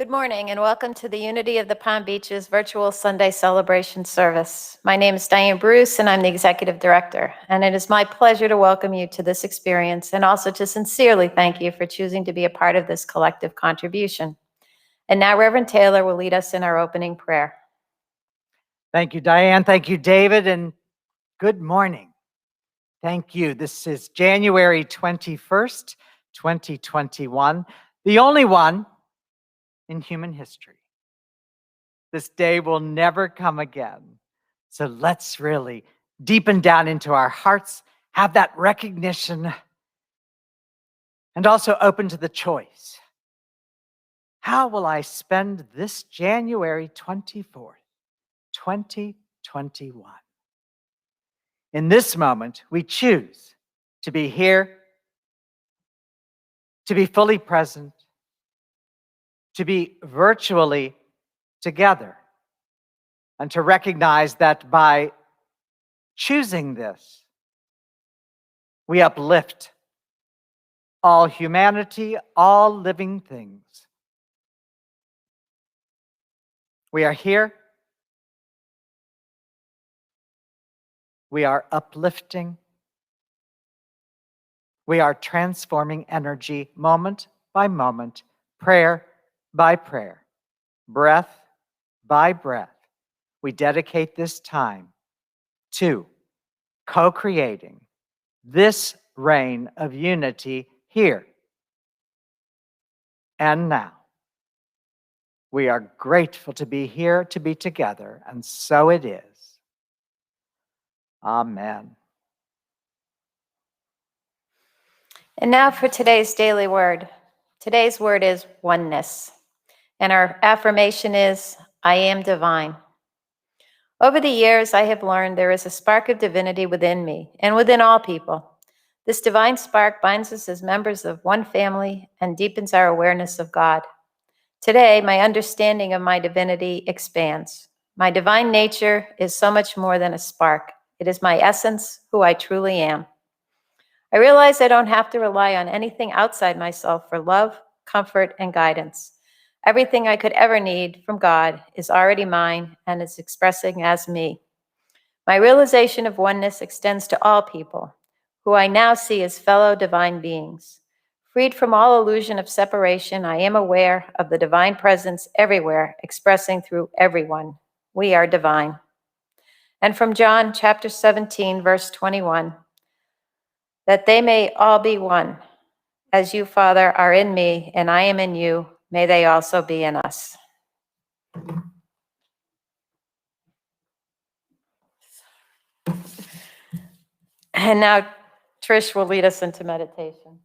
Good morning and welcome to the Unity of the Palm Beaches virtual Sunday celebration service. My name is Diane Bruce and I'm the Executive Director, and it is my pleasure to welcome you to this experience and also to sincerely thank you for choosing to be a part of this collective contribution. And now Reverend Taylor will lead us in our opening prayer. Thank you, Diane. Thank you, David, and good morning. Thank you. This is January 21st, 2021, the only one in human history. This day will never come again. So let's really deepen down into our hearts, have that recognition, and also open to the choice. How will I spend this January 24th, 2021? In this moment, we choose to be here, to be fully present, to be virtually together, and to recognize that by choosing this, we uplift all humanity, all living things. We are here. We are uplifting. We are transforming energy moment by moment, prayer by prayer, breath by breath. We dedicate this time to co-creating this reign of unity here and now. We are grateful to be here, to be together, and so it is. Amen. And now for today's daily word. Today's word is oneness. And our affirmation is, I am divine. Over the years, I have learned there is a spark of divinity within me and within all people. This divine spark binds us as members of one family and deepens our awareness of God. Today, my understanding of my divinity expands. My divine nature is so much more than a spark. It is my essence, who I truly am. I realize I don't have to rely on anything outside myself for love, comfort, and guidance. Everything I could ever need from God is already mine and is expressing as me. My realization of oneness extends to all people, who I now see as fellow divine beings. Freed from all illusion of separation, I am aware of the divine presence everywhere, expressing through everyone. We are divine. And from John chapter 17, verse 21, that they may all be one. As you, Father, are in me and I am in you, may they also be in us. And now Trish will lead us into meditation.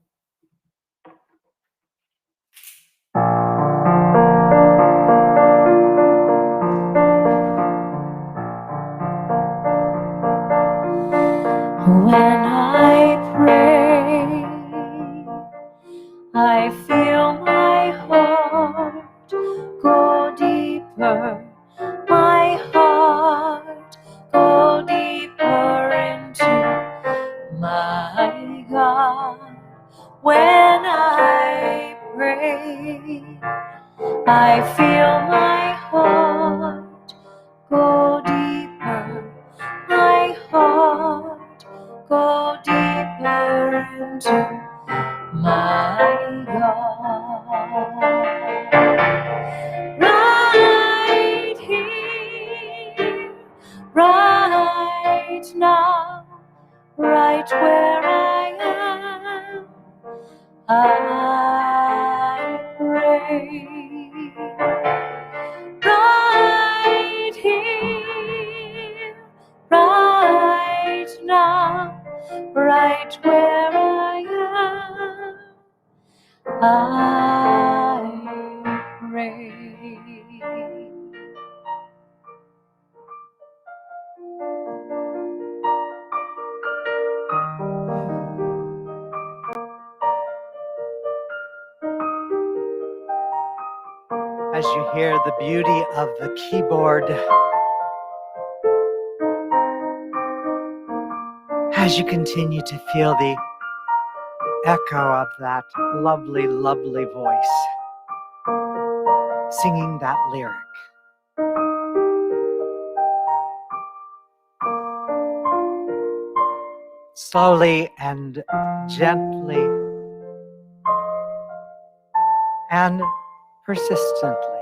When I pray, I feel my heart go deeper, my heart go deeper into my God. When I pray, I feel my heart go deeper, my heart go deeper into my God. Right here, right now, right where I am, I pray. Right here, right now, right where I am, I pray. As you hear the beauty of the keyboard, as you continue to feel the echo of that lovely, lovely voice, singing that lyric. Slowly and gently and persistently.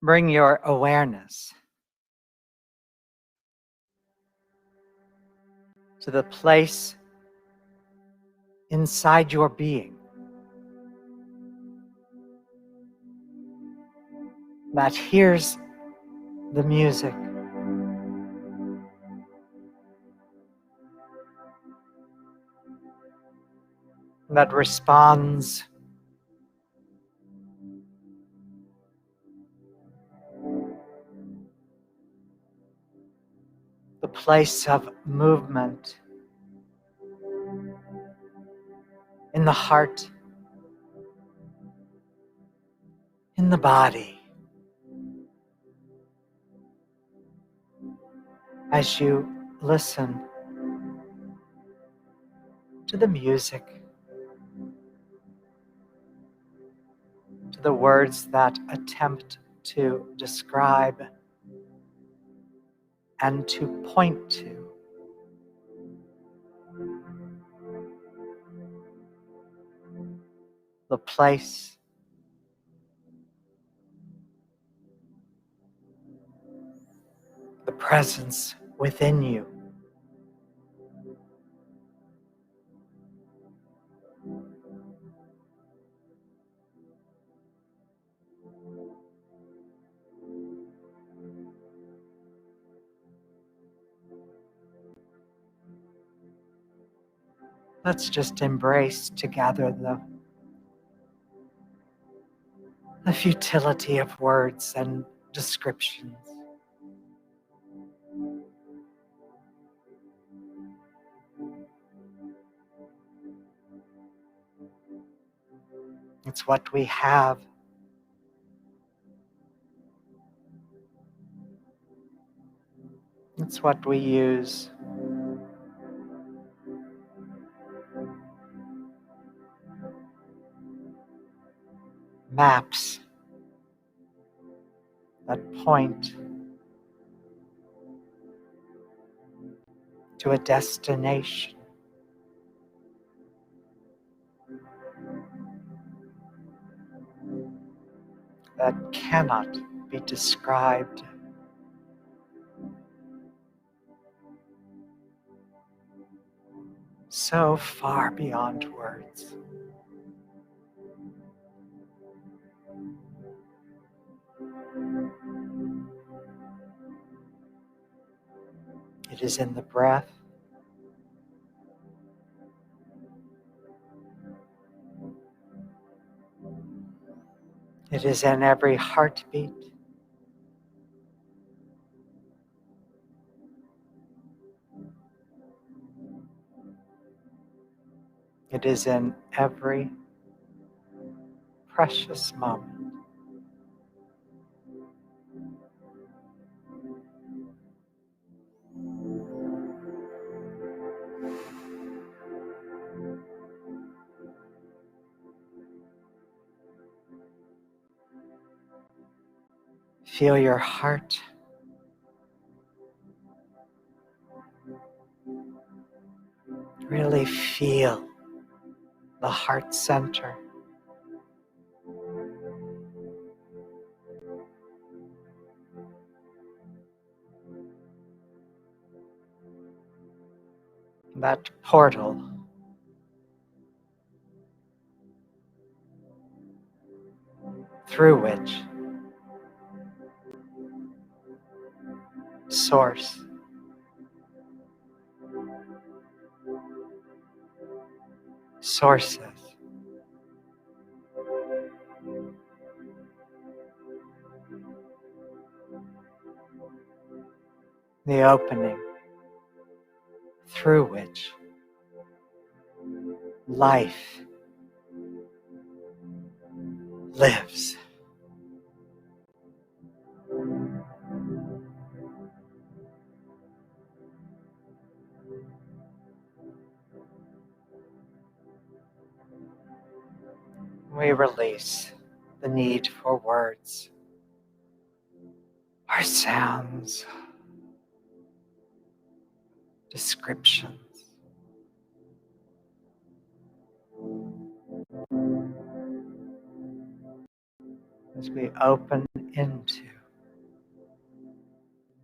Bring your awareness to the place inside your being that hears the music, that responds, the place of movement in the heart, in the body. As you listen to the music, to the words that attempt to describe and to point to the place, the presence within you. Let's just embrace together the futility of words and descriptions. It's what we have. It's what we use. Maps that point to a destination. That cannot be described. So far beyond words. It is in the breath. It is in every heartbeat. It is in every precious moment. Feel your heart. Really feel the heart center. That portal through which Source sources the opening through which life lives. We release the need for words or sounds, descriptions. As we open into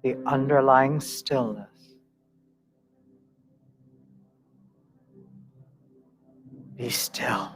the underlying stillness, be still.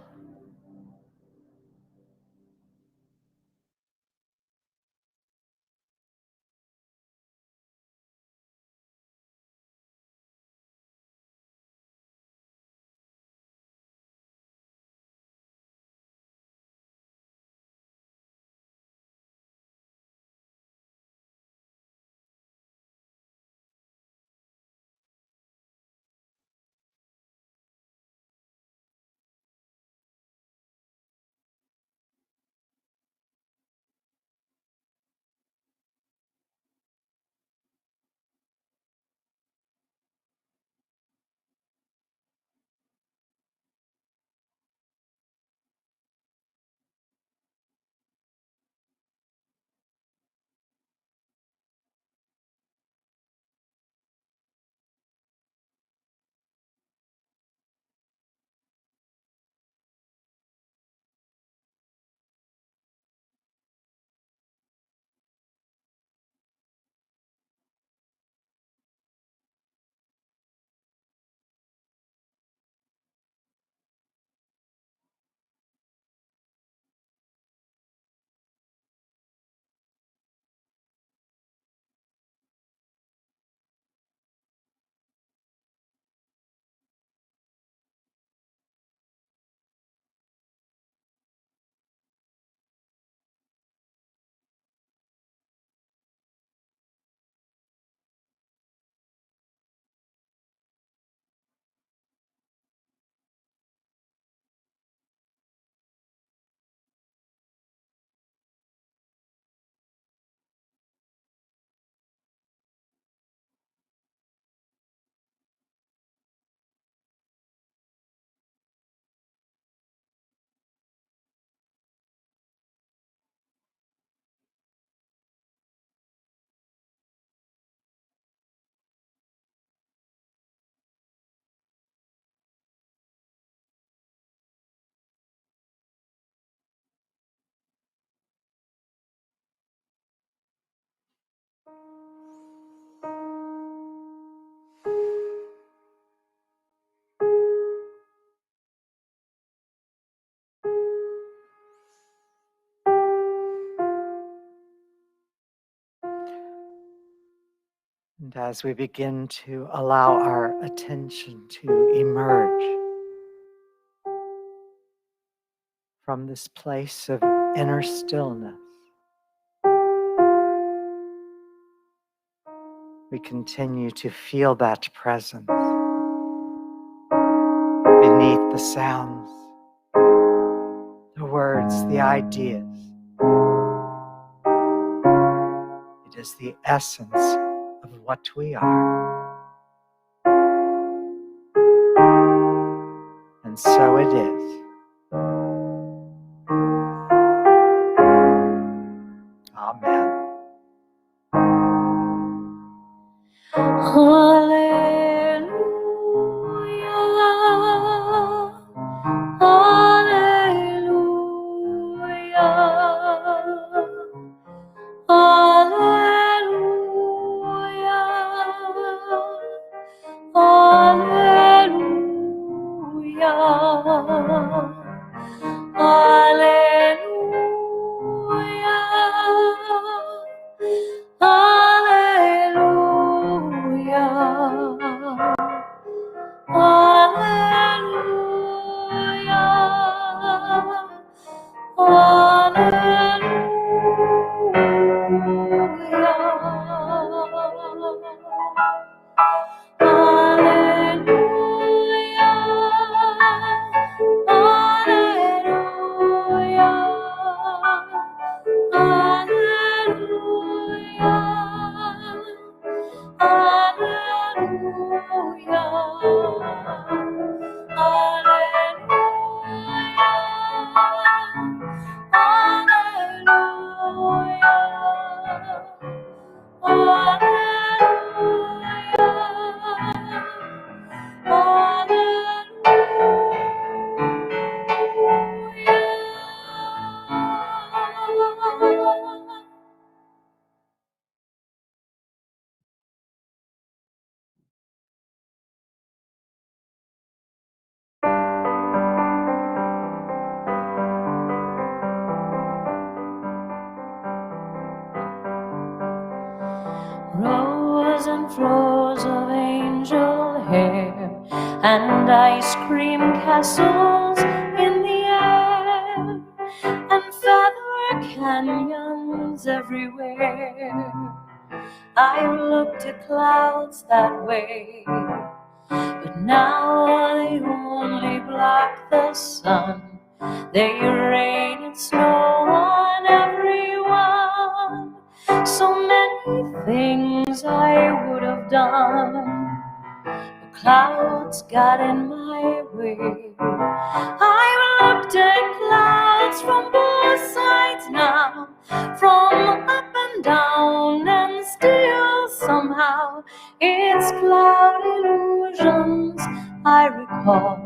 And as we begin to allow our attention to emerge from this place of inner stillness, we continue to feel that presence beneath the sounds, the words, the ideas. It is the essence of what we are. And so it is. Amen. Hallelujah. hair and ice cream castles in the air and feather canyons everywhere. I've looked at clouds that way, but now they only block the sun. They rain and snow on everyone. So many things I would have done, the clouds got in my way. I've looked at clouds from both sides now, from up and down, and still somehow it's cloud illusions I recall.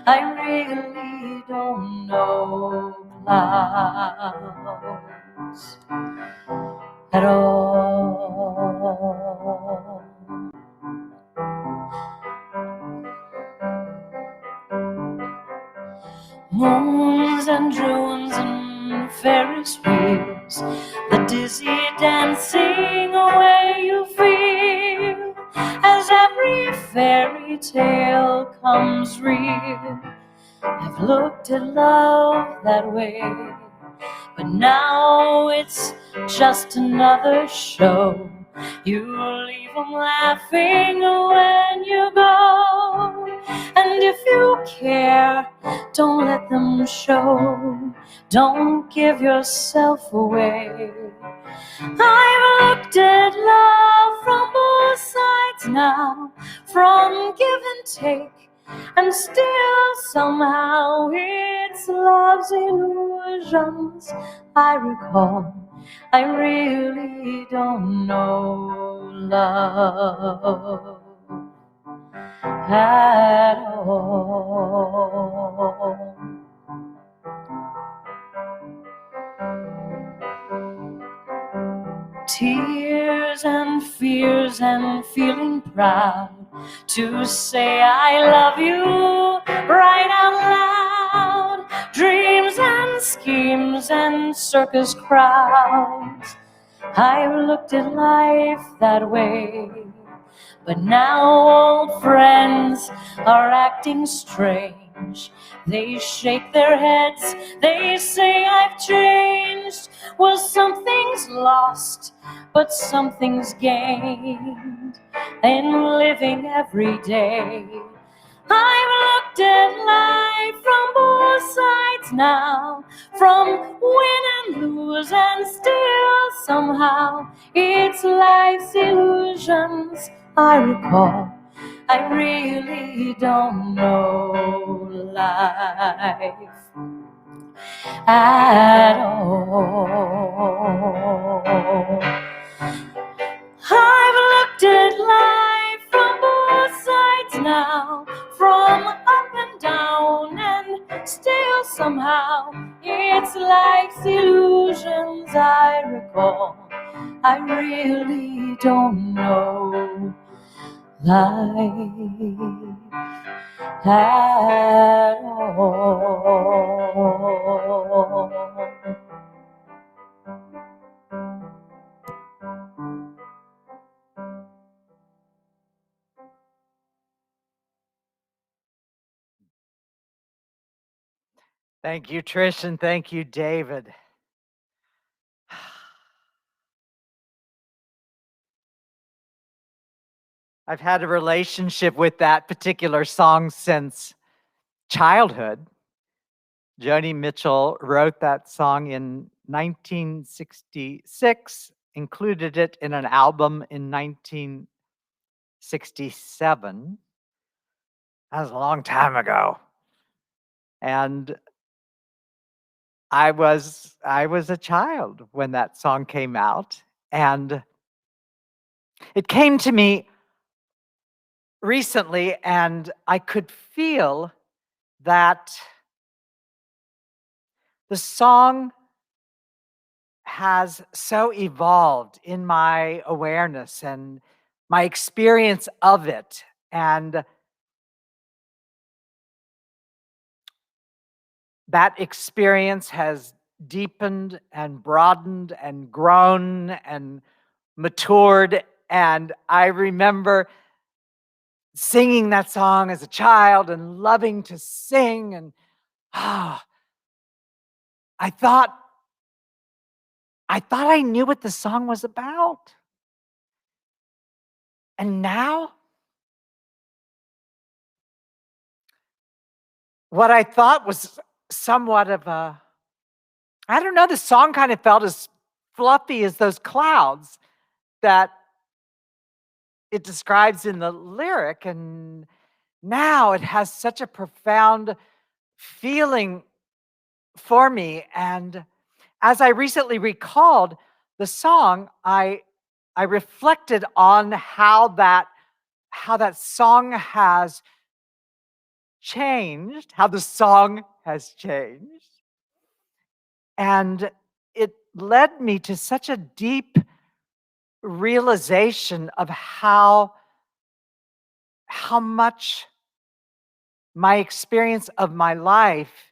I really don't know clouds at all. Moons and drones and Ferris wheels, the dizzy dancing away you feel as every fairy tale comes real. I've looked at love that way, but now it's just another show. You leave them laughing when you go, and if you care, don't let them show. Don't give yourself away. I've looked at love from both sides now, from give and take, and still somehow it's love's illusions I recall. I really don't know love at all. Tears and fears and feeling proud to say I love you right out loud. Dreams and schemes and circus crowds. I've looked at life that way, but now old friends are acting strange. They shake their heads, they say I've changed. Well, something's lost, but something's gained in living every day. I've looked at life from both sides now, from win and lose, and still somehow it's life's illusions I recall. I really don't know life at all. I've looked at life from both sides now, from up and down, and still somehow it's life's illusions I recall. I really don't know life at all. Thank you, Trish, and thank you, David. I've had a relationship with that particular song since childhood. Joni Mitchell wrote that song in 1966, included it in an album in 1967. That was a long time ago. And I was a child when that song came out, and it came to me recently, and I could feel that the song has so evolved in my awareness and my experience of it. And that experience has deepened and broadened and grown and matured. And I remember singing that song as a child and loving to sing. And I thought I knew what the song was about. And now, what I thought was somewhat of a, I don't know, the song kind of felt as fluffy as those clouds that it describes in the lyric. And now it has such a profound feeling for me. And as I recently recalled the song, I reflected on how that song has changed, how the song has changed. And it led me to such a deep realization of how much my experience of my life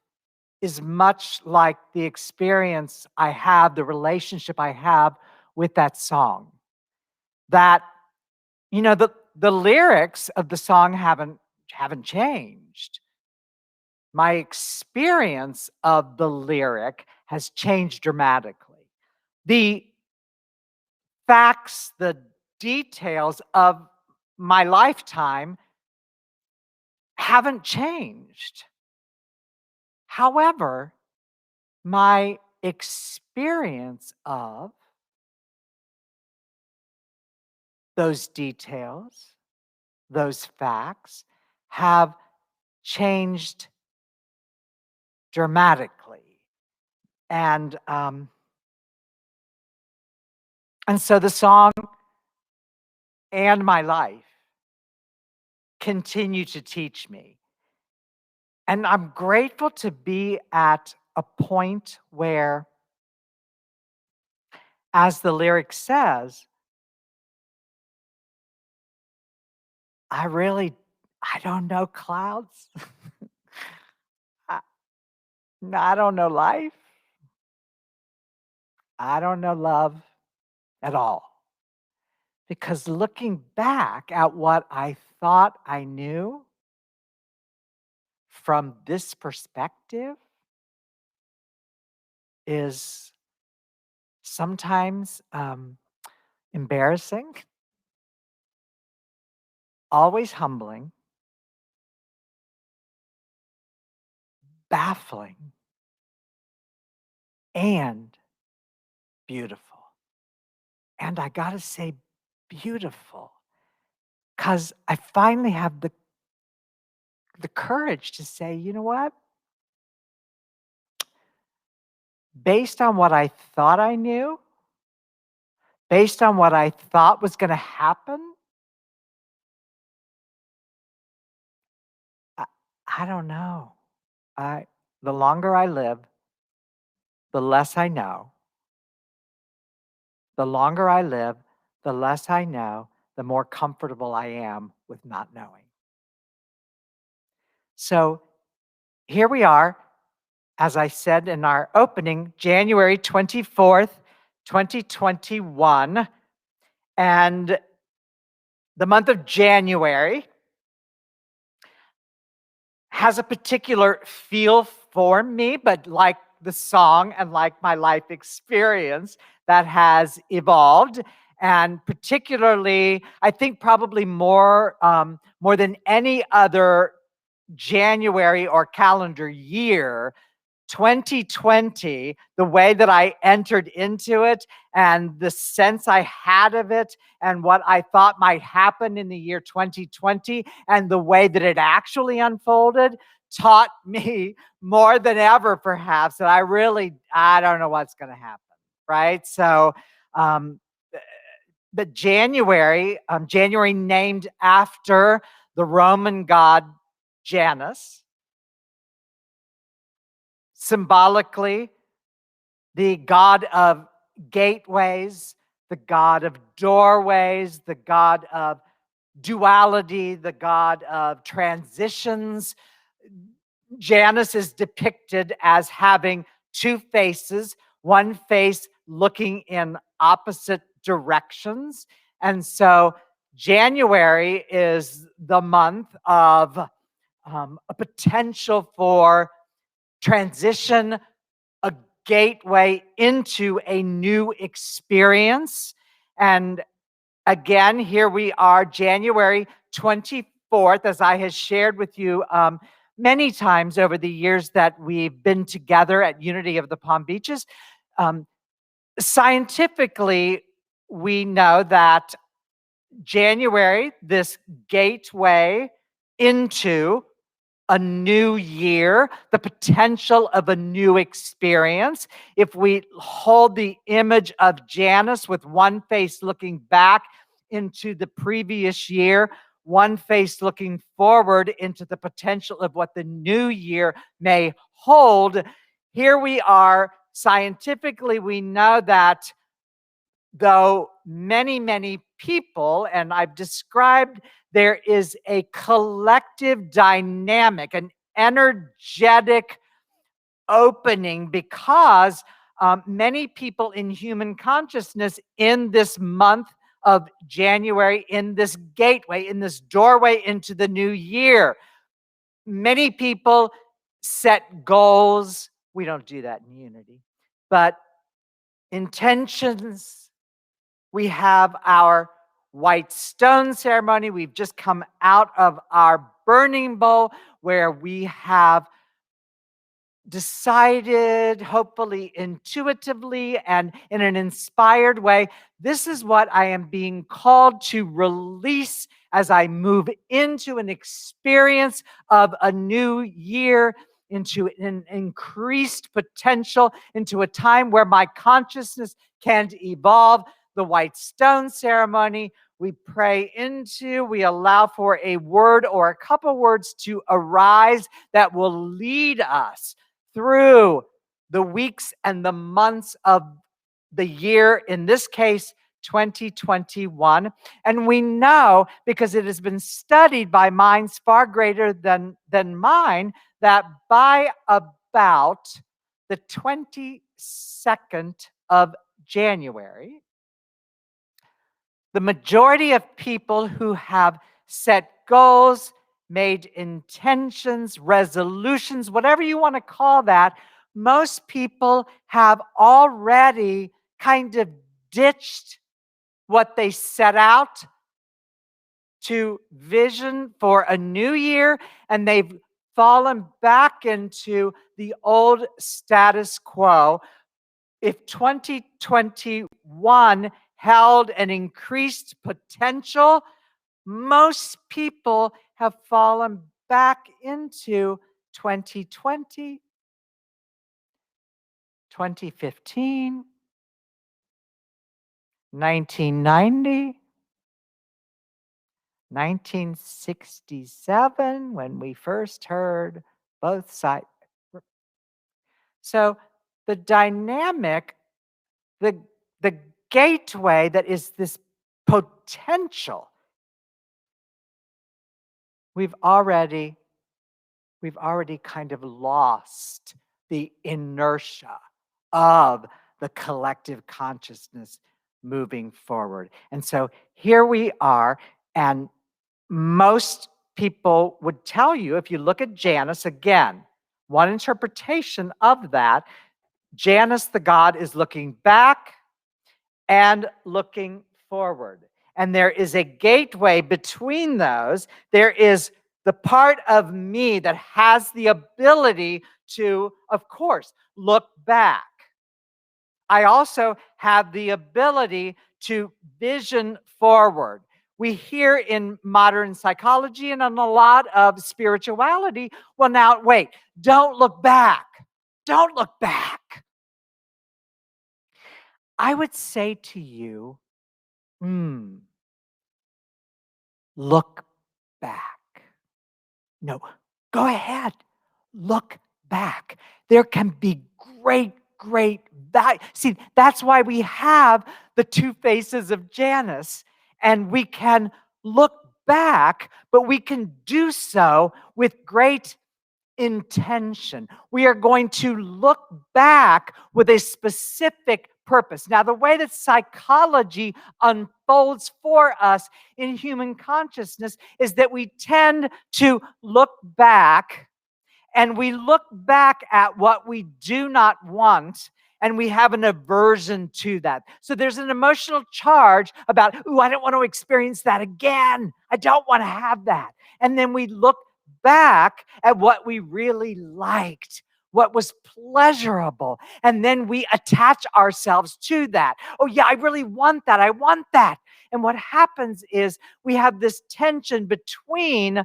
is much like the experience I have, the relationship I have with that song. That, the lyrics of the song haven't changed. My experience of the lyric has changed dramatically. The facts, the details of my lifetime haven't changed. However, my experience of those details, those facts, have changed dramatically. And so the song and my life continue to teach me. And I'm grateful to be at a point where, as the lyric says, I don't know clouds. I don't know life. I don't know love at all. Because looking back at what I thought I knew from this perspective is sometimes embarrassing, always humbling, baffling, and beautiful. And I gotta say, beautiful, because I finally have the courage to say, you know what? Based on what I thought I knew, based on what I thought was going to happen, I don't know. The longer I live, the less I know. The longer I live, the less I know, the more comfortable I am with not knowing. So here we are, as I said in our opening, January 24th, 2021. And the month of January has a particular feel for me, but like the song and like my life experience, that has evolved. And particularly, I think probably more than any other January or calendar year, 2020, the way that I entered into it and the sense I had of it and what I thought might happen in the year 2020 and the way that it actually unfolded taught me more than ever, perhaps, that I don't know what's going to happen, right? So, but January named after the Roman god Janus, symbolically the god of gateways, the god of doorways, the god of duality, the god of transitions. Janus is depicted as having two faces, one face looking in opposite directions. And so January is the month of a potential for transition, a gateway into a new experience. And again, here we are, January 24th, as I have shared with you many times over the years that we've been together at Unity of the Palm Beaches. Scientifically, we know that January, this gateway into a new year, the potential of a new experience. If we hold the image of Janus with one face looking back into the previous year, one face looking forward into the potential of what the new year may hold, here we are. Scientifically, we know that though many people, and I've described, there is a collective dynamic, an energetic opening, because many people in human consciousness in this month of January, in this gateway, in this doorway into the new year, many people set goals. We don't do that in Unity, but intentions. We have our white stone ceremony. We've just come out of our burning bowl, where we have decided, hopefully intuitively and in an inspired way, this is what I am being called to release as I move into an experience of a new year, into an increased potential, into a time where my consciousness can evolve. The white stone ceremony, we pray into, we allow for a word or a couple words to arise that will lead us through the weeks and the months of the year, in this case, 2021. And we know, because it has been studied by minds far greater than mine, that by about the 22nd of January, the majority of people who have set goals, made intentions, resolutions, whatever you want to call that, most people have already kind of ditched what they set out to vision for a new year, and they've fallen back into the old status quo. If 2021 held an increased potential, most people have fallen back into 2020, 2015, 1990, 1967, when we first heard both sides. So the dynamic, the gateway that is this potential, we've already kind of lost the inertia of the collective consciousness moving forward. And so here we are, and most people would tell you, if you look at Janus, again, one interpretation of that, Janus, the god, is looking back and looking forward. And there is a gateway between those. There is the part of me that has the ability to, of course, look back. I also have the ability to vision forward. We hear in modern psychology and in a lot of spirituality, well, now, wait, don't look back. Don't look back. I would say to you, look back. No, go ahead. Look back. There can be great value. See, that's why we have the two faces of Janus, and we can look back, but we can do so with great intention. We are going to look back with a specific purpose. Now, the way that psychology unfolds for us in human consciousness is that we tend to look back, and we look back at what we do not want, and we have an aversion to that. So there's an emotional charge about, ooh, I don't want to experience that again. I don't want to have that. And then we look back at what we really liked, what was pleasurable, and then we attach ourselves to that. Oh, yeah, I really want that. I want that. And what happens is we have this tension between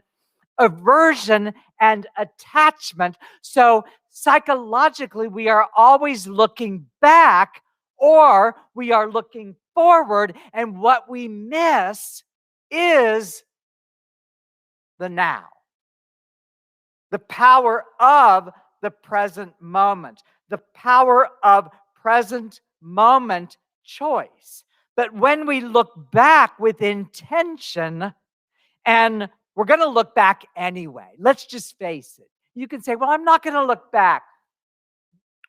aversion and attachment. So psychologically, we are always looking back or we are looking forward, and what we miss is the now, the power of the present moment, the power of present moment choice. But when we look back with intention, and we're going to look back anyway, let's just face it. You can say, well, I'm not going to look back.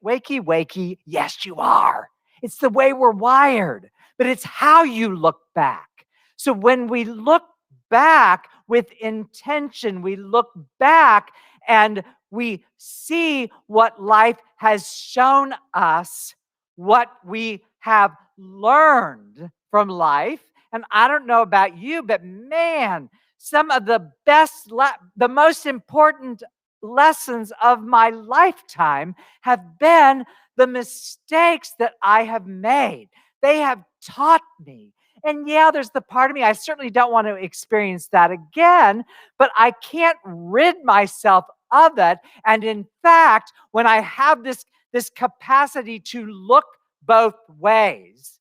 Wakey, wakey, yes, you are. It's the way we're wired, but it's how you look back. So when we look back with intention, we look back and we see what life has shown us, what we have learned from life. And I don't know about you, but man, some of the best, the most important lessons of my lifetime have been the mistakes that I have made. They have taught me. And yeah, there's the part of me, I certainly don't want to experience that again, but I can't rid myself of it. And in fact, when I have this capacity to look both ways,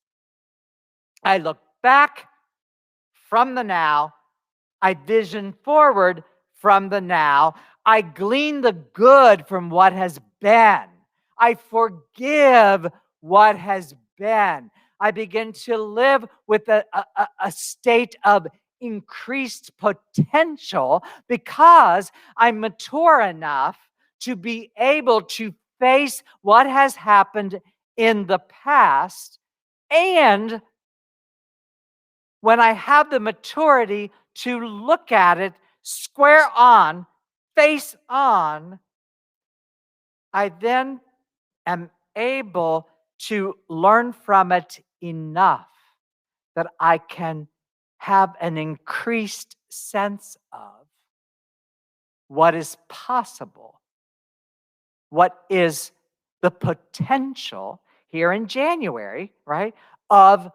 I look back from the now, I vision forward from the now, I glean the good from what has been, I forgive what has been. I begin to live with a state of increased potential because I'm mature enough to be able to face what has happened in the past. And when I have the maturity to look at it square on, face on, I then am able to learn from it enough that I can have an increased sense of what is possible, what is the potential here in January, right, of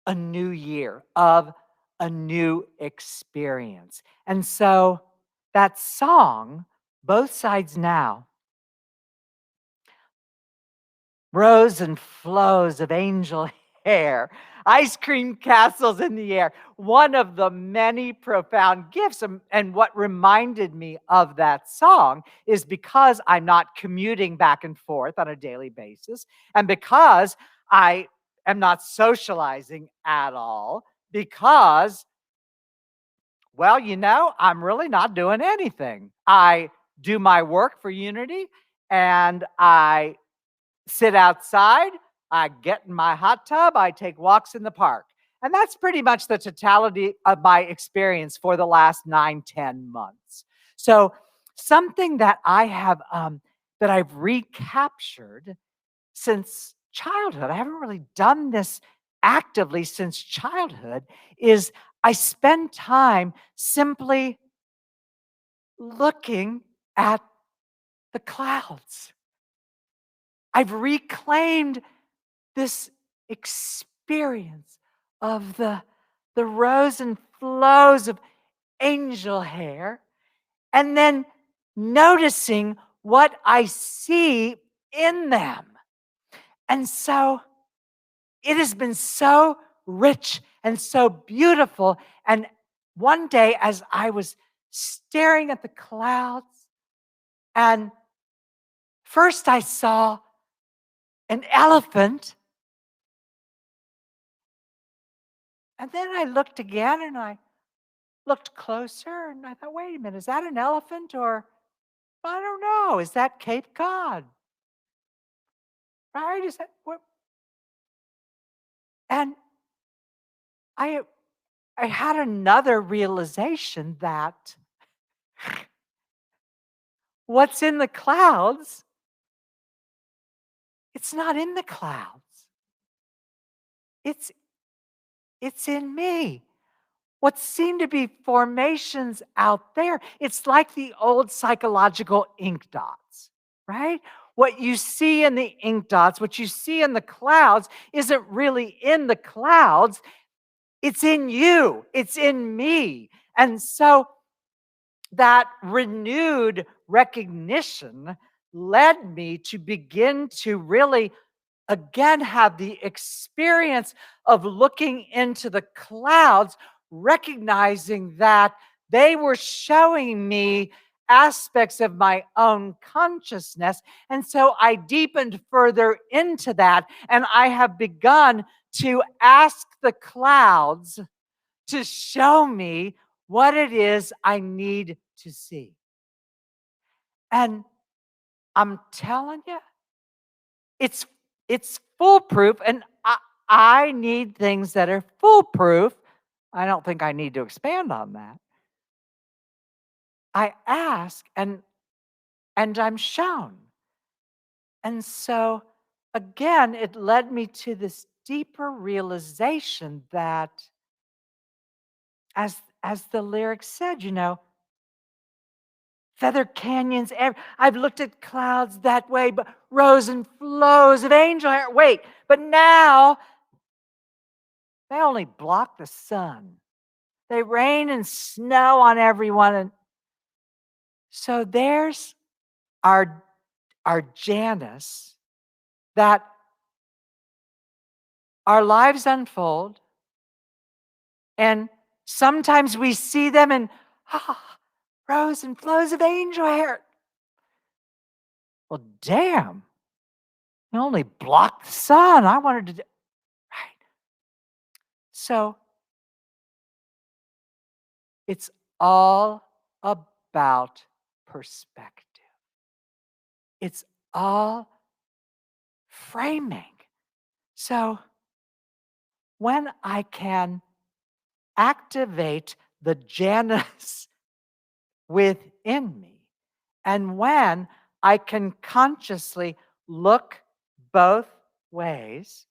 a new year, of a new experience. And so that song, Both Sides Now, rows and flows of angel hair, ice cream castles in the air, one of the many profound gifts. And what reminded me of that song is because I'm not commuting back and forth on a daily basis, and because I am not socializing at all, because, well, I'm really not doing anything. I do my work for Unity, and I sit outside, I get in my hot tub, I take walks in the park. And that's pretty much the totality of my experience for the last 9-10 months. So something that I have, that I've recaptured since childhood, I haven't really done this actively since childhood, is I spend time simply looking at the clouds. I've reclaimed this experience of the rows and flows of angel hair, and then noticing what I see in them. And so it has been so rich and so beautiful. And one day, as I was staring at the clouds, and first I saw an elephant. And then I looked again and I looked closer and I thought, wait a minute, is that an elephant or, I don't know, is that Cape Cod? Right? And I had another realization that what's in the clouds, it's not in the clouds. It's in me. What seem to be formations out there, it's like the old psychological ink dots, right? What you see in the ink dots, what you see in the clouds, isn't really in the clouds. It's in you. It's in me. And so that renewed recognition led me to begin to really again have the experience of looking into the clouds, recognizing that they were showing me aspects of my own consciousness. And so I deepened further into that, and I have begun to ask the clouds to show me what it is I need to see. And I'm telling you, it's foolproof, and I need things that are foolproof. I don't think I need to expand on that. I ask and I'm shown. And so again, it led me to this deeper realization that as the lyric said, feather canyons. I've looked at clouds that way, but rows and flows of angel hair. Wait, but now they only block the sun. They rain and snow on everyone. And so there's our Janice, that our lives unfold. And sometimes we see them and rows and flows of angel hair. Well, damn. You only blocked the sun. I wanted to, right? So it's all about perspective. It's all framing. So when I can activate the Janice within me, and when I can consciously look both ways,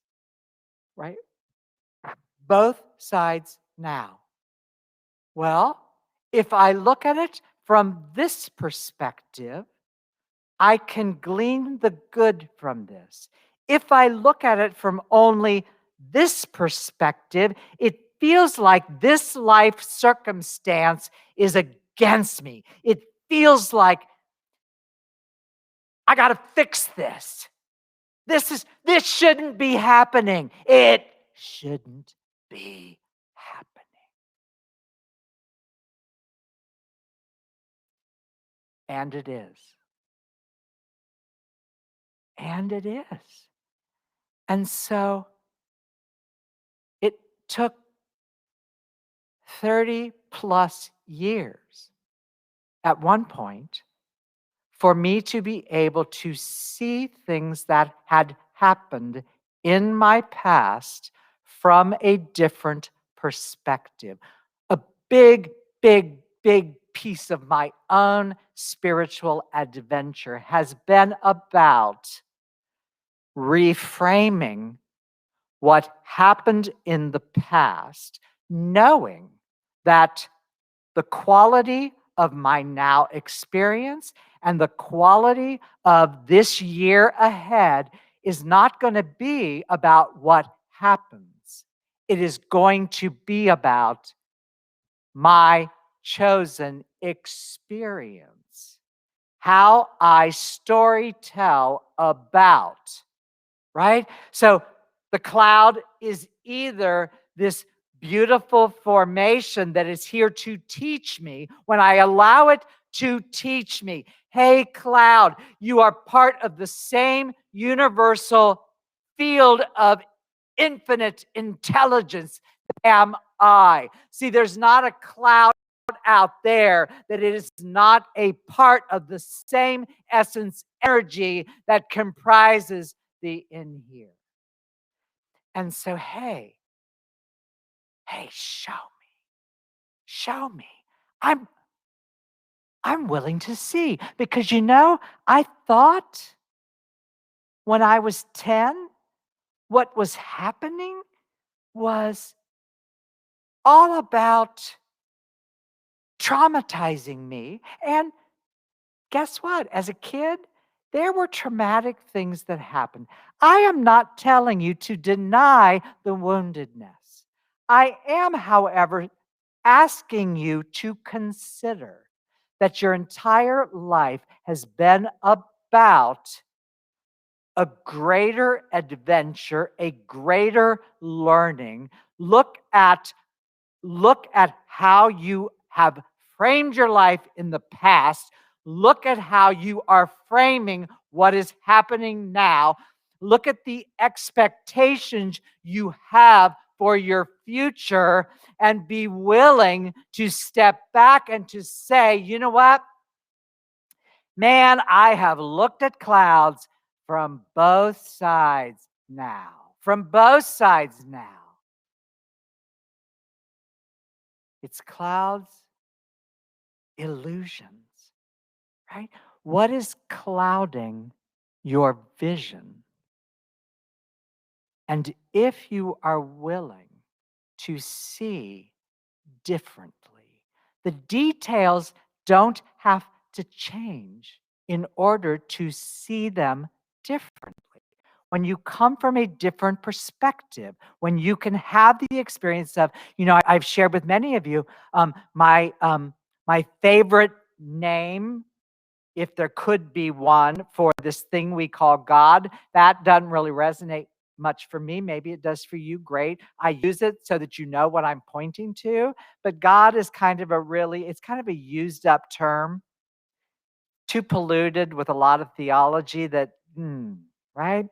right? Both sides now. Well, if I look at it from this perspective, I can glean the good from this. If I look at it from only this perspective, it feels like this life circumstance is against me. It feels like I got to fix this. This shouldn't be happening. It shouldn't be happening. And it is. And it is. And so it took 30 plus years at one point for me to be able to see things that had happened in my past from a different perspective. A big, big, big piece of my own spiritual adventure has been about reframing what happened in the past, knowing that the quality of my now experience and the quality of this year ahead is not going to be about what happens. It is going to be about my chosen experience, how I story tell about, right? So the cloud is either this beautiful formation that is here to teach me when I allow it to teach me. Hey, cloud, you are part of the same universal field of infinite intelligence that am I. See, there's not a cloud out there that it is not a part of the same essence energy that comprises the in here. And so, hey, show me. Show me. I'm willing to see, because I thought when I was 10, what was happening was all about traumatizing me. And guess what? As a kid, there were traumatic things that happened. I am not telling you to deny the woundedness. I am, however, asking you to consider that your entire life has been about a greater adventure, a greater learning. Look at how you have framed your life in the past. Look at how you are framing what is happening now. Look at the expectations you have for your future, and be willing to step back and to say, you know what? Man, I have looked at clouds from both sides now. From both sides now. It's clouds, illusions, right? What is clouding your vision? And if you are willing to see differently, the details don't have to change in order to see them differently. When you come from a different perspective, when you can have the experience of, I've shared with many of you, my favorite name, if there could be one, for this thing we call God, that doesn't really resonate much for me. Maybe it does for you. Great. I use it so that you know what I'm pointing to. But God is it's kind of a used up term, too polluted with a lot of theology that, right?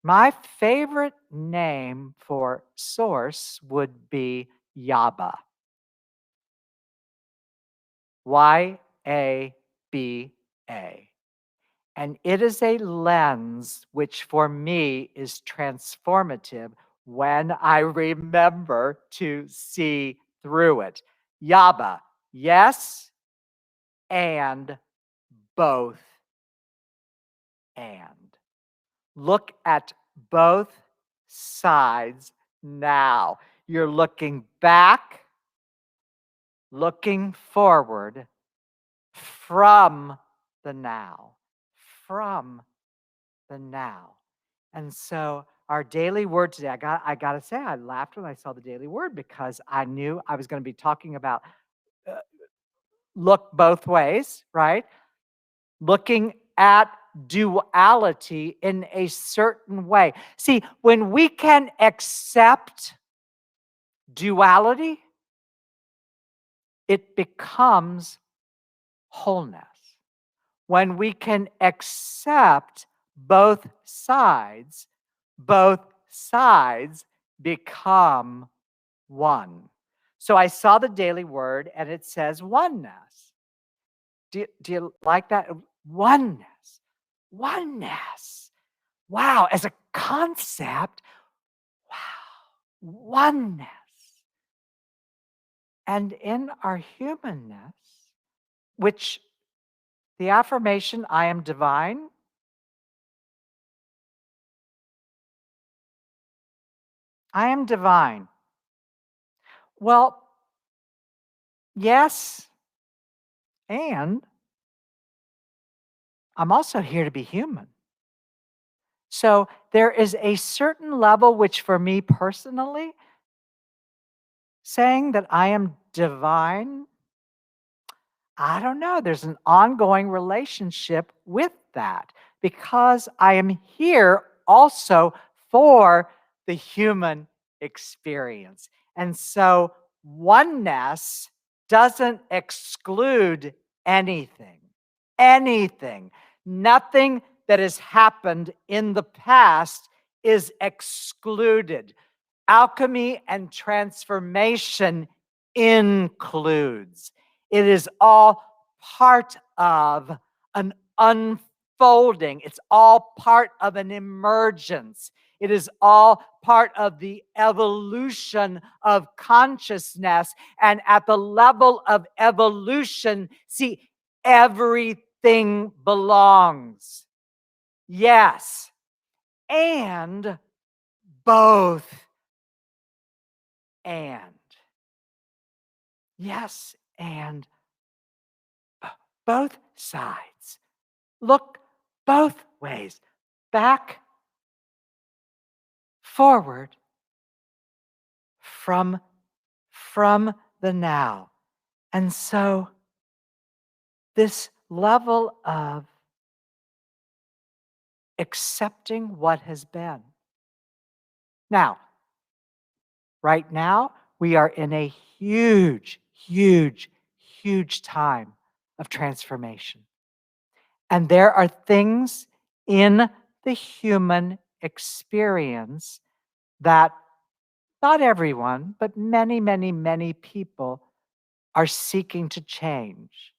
My favorite name for source would be Yaba. Y-A-B-A. And it is a lens which for me is transformative when I remember to see through it. Yaba, yes, and both, and. Look at both sides now. You're looking back, looking forward from the now. From the now. And so our daily word today, I got to say, I laughed when I saw the daily word, because I knew I was going to be talking about look both ways, right? Looking at duality in a certain way. See, when we can accept duality, it becomes wholeness. When we can accept both sides become one. So I saw the daily word and it says oneness. Do you like that? Oneness. Oneness. Wow, as a concept, wow, oneness. And in our humanness, which the affirmation, I am divine, I am divine. Well, yes, and I'm also here to be human. So there is a certain level which, for me personally, saying that I am divine, I don't know. There's an ongoing relationship with that, because I am here also for the human experience. And so oneness doesn't exclude anything. Anything. Nothing that has happened in the past is excluded. Alchemy and transformation includes. It is all part of an unfolding. It's all part of an emergence. It is all part of the evolution of consciousness. And at the level of evolution, see, everything belongs. Yes, and both. And. Yes, and both sides. Look both ways. Back, forward, from the now. And so this level of accepting what has been. Now, right now, we are in a huge, huge, huge time of transformation. And there are things in the human experience that not everyone, but many, many, many people are seeking to change.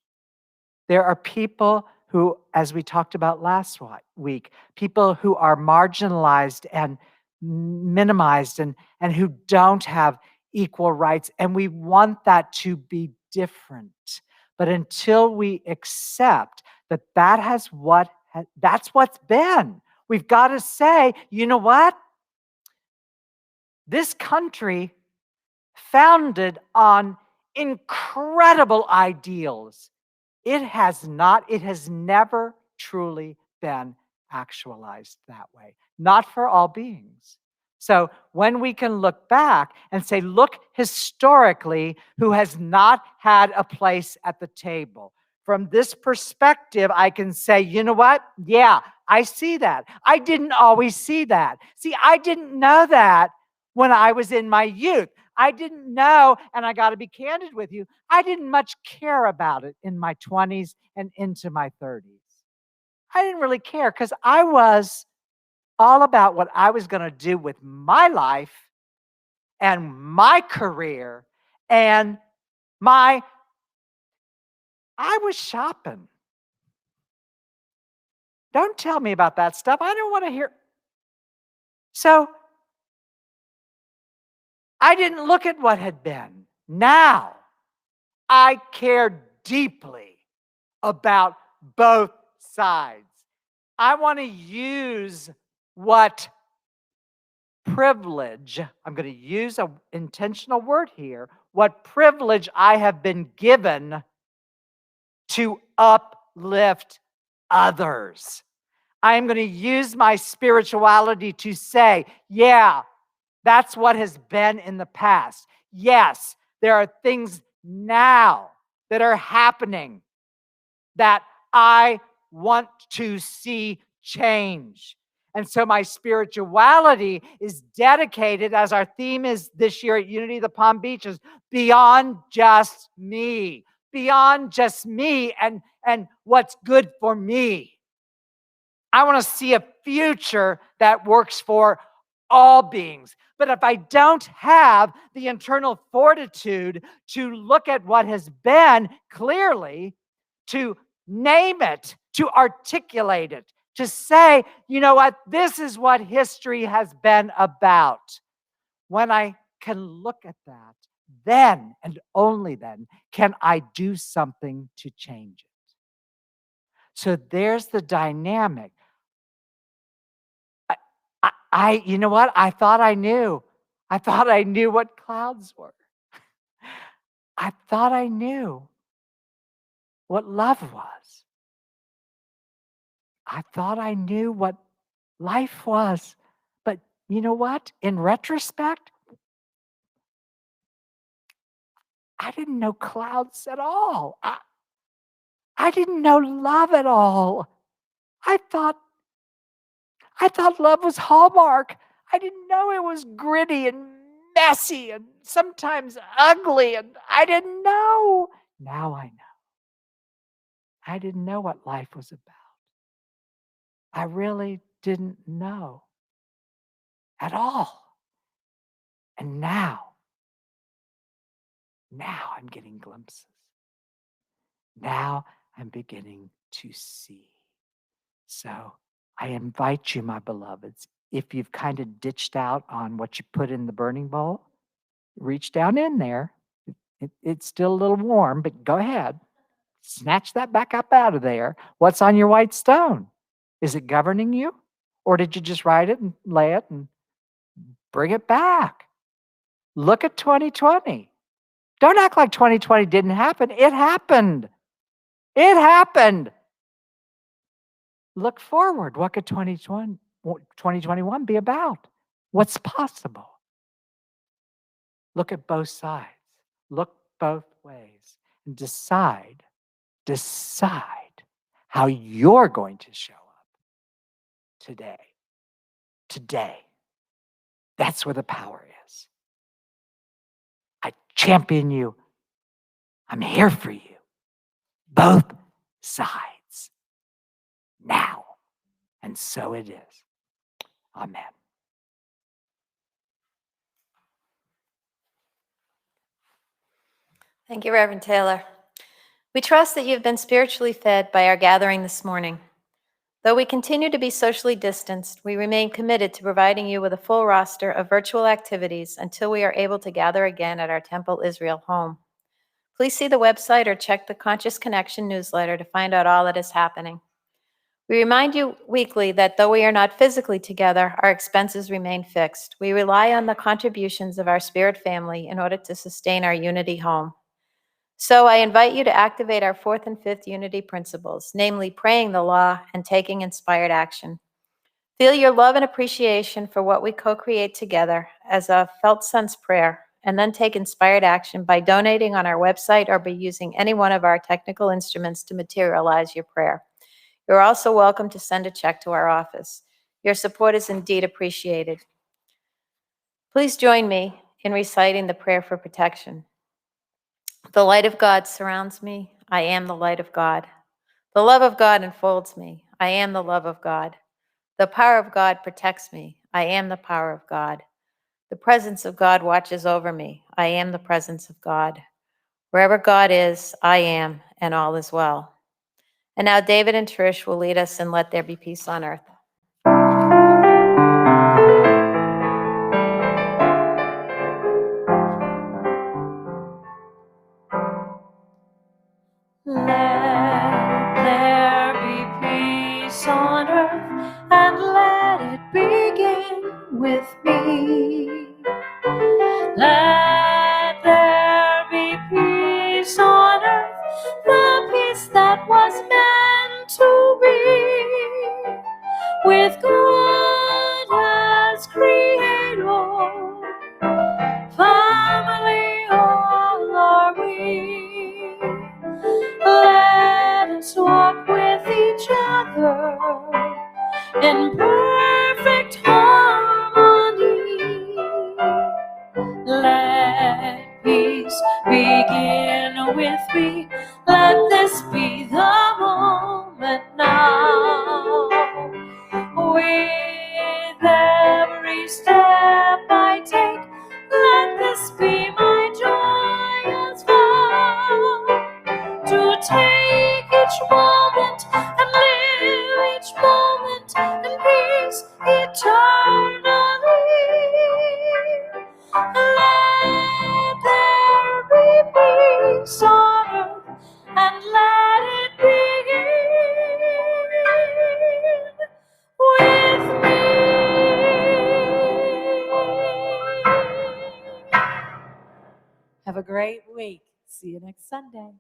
There are people who, as we talked about last week, people who are marginalized and minimized and who don't have equal rights. And we want that to be different. But until we accept that that's what's been, we've got to say, you know what? This country, founded on incredible ideals, it has never truly been actualized that way, not for all beings. So when we can look back and say, look historically, who has not had a place at the table. From this perspective, I can say, you know what? Yeah, I see that. I didn't always see that. See, I didn't know that when I was in my youth. I didn't know, and I got to be candid with you, I didn't much care about it in my 20s and into my 30s. I didn't really care because I was all about what I was going to do with my life and my career and I was shopping. Don't tell me about that stuff. I don't want to hear. So I didn't look at what had been. Now I care deeply about both sides. I want to use what privilege, I'm going to use an intentional word here, what privilege I have been given to uplift others. I am going to use my spirituality to say, yeah, that's what has been in the past. Yes, there are things now that are happening that I want to see change. And so my spirituality is dedicated, as our theme is this year at Unity of the Palm Beaches, beyond just me, and what's good for me. I want to see a future that works for all beings. But if I don't have the internal fortitude to look at what has been clearly, to name it, to articulate it, to say, you know what, this is what history has been about. When I can look at that, then and only then can I do something to change it. So there's the dynamic. You know what? I thought I knew. I thought I knew what clouds were. I thought I knew what love was. I thought I knew what life was. But you know what? In retrospect, I didn't know clouds at all. I didn't know love at all. I thought love was Hallmark. I didn't know it was gritty and messy and sometimes ugly, and I didn't know. Now I know. I didn't know what life was about. I really didn't know at all. And now I'm getting glimpses. Now I'm beginning to see. So I invite you, my beloveds, if you've kind of ditched out on what you put in the burning bowl, reach down in there. It's still a little warm, but go ahead. Snatch that back up out of there. What's on your white stone? Is it governing you? Or did you just write it and lay it and bring it back? Look at 2020. Don't act like 2020 didn't happen. It happened. It happened. Look forward. What could 2021 be about? What's possible? Look at both sides. Look both ways and decide how you're going to show up today. Today. That's where the power is. I champion you. I'm here for you. Both sides. Now. And so it is. Amen. Thank you, Reverend Taylor. We trust that you've been spiritually fed by our gathering this morning. Though we continue to be socially distanced, we remain committed to providing you with a full roster of virtual activities until we are able to gather again at our Temple Israel home. Please see the website or check the Conscious Connection newsletter to find out all that is happening. We remind you weekly that though we are not physically together, our expenses remain fixed. We rely on the contributions of our spirit family in order to sustain our unity home. So I invite you to activate our 4th and 5th unity principles, namely praying the law and taking inspired action. Feel your love and appreciation for what we co-create together as a felt sense prayer, and then take inspired action by donating on our website or by using any one of our technical instruments to materialize your prayer. You're also welcome to send a check to our office. Your support is indeed appreciated. Please join me in reciting the prayer for protection. The light of God surrounds me. I am the light of God. The love of God enfolds me. I am the love of God. The power of God protects me. I am the power of God. The presence of God watches over me. I am the presence of God. Wherever God is, I am, and all is well. And now David and Trish will lead us in Let There Be Peace on Earth. Let there be peace on earth, and let it begin with me. Let there be peace on earth, the peace that was meant to be, with God as creator, family all are we. Let us walk with each other in perfect harmony. Let peace begin with me. Let this be the moment now. With every step I take, let this be my joyous vow, to take each moment and live each moment in peace eternally. Let there be peace on earth, and let it begin with me. Have a great week. See you next Sunday.